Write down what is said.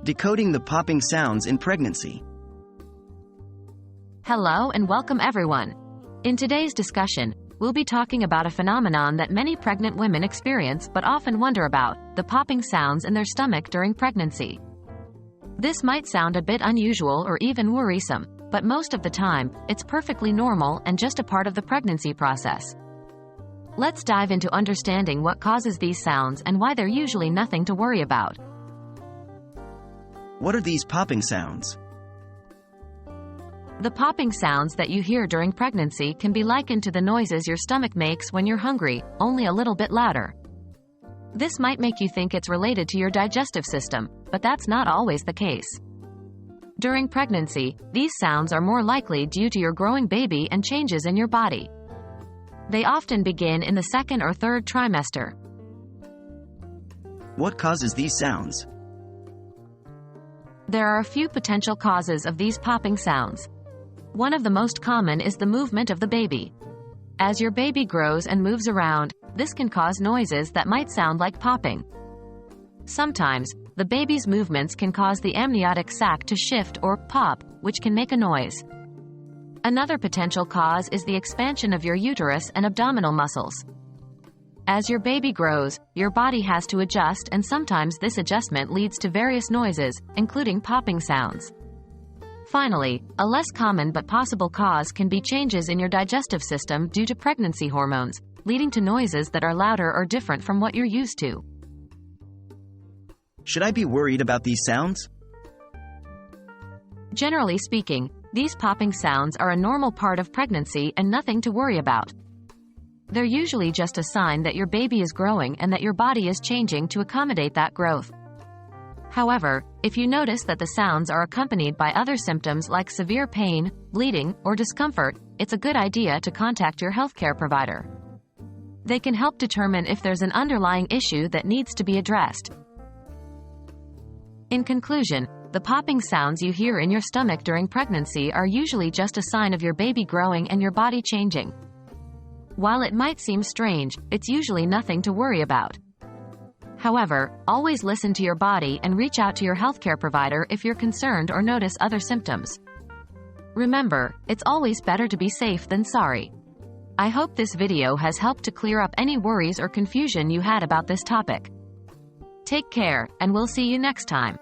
Decoding the popping sounds in pregnancy. Hello and welcome everyone. In today's discussion, we'll be talking about a phenomenon that many pregnant women experience but often wonder about, the popping sounds in their stomach during pregnancy. This might sound a bit unusual or even worrisome, but most of the time, it's perfectly normal and just a part of the pregnancy process. Let's dive into understanding what causes these sounds and why they're usually nothing to worry about. What are these popping sounds? The popping sounds that you hear during pregnancy can be likened to the noises your stomach makes when you're hungry, only a little bit louder. This might make you think it's related to your digestive system, but that's not always the case. During pregnancy, these sounds are more likely due to your growing baby and changes in your body. They often begin in the second or third trimester. What causes these sounds? There are a few potential causes of these popping sounds. One of the most common is the movement of the baby. As your baby grows and moves around, this can cause noises that might sound like popping. Sometimes, the baby's movements can cause the amniotic sac to shift or pop, which can make a noise. Another potential cause is the expansion of your uterus and abdominal muscles. As your baby grows, your body has to adjust, and sometimes this adjustment leads to various noises, including popping sounds. Finally, a less common but possible cause can be changes in your digestive system due to pregnancy hormones, leading to noises that are louder or different from what you're used to. Should I be worried about these sounds? Generally speaking, these popping sounds are a normal part of pregnancy and nothing to worry about. They're usually just a sign that your baby is growing and that your body is changing to accommodate that growth. However, if you notice that the sounds are accompanied by other symptoms like severe pain, bleeding, or discomfort, it's a good idea to contact your healthcare provider. They can help determine if there's an underlying issue that needs to be addressed. In conclusion, the popping sounds you hear in your stomach during pregnancy are usually just a sign of your baby growing and your body changing. While it might seem strange, it's usually nothing to worry about. However, always listen to your body and reach out to your healthcare provider if you're concerned or notice other symptoms. Remember, it's always better to be safe than sorry. I hope this video has helped to clear up any worries or confusion you had about this topic. Take care, and we'll see you next time.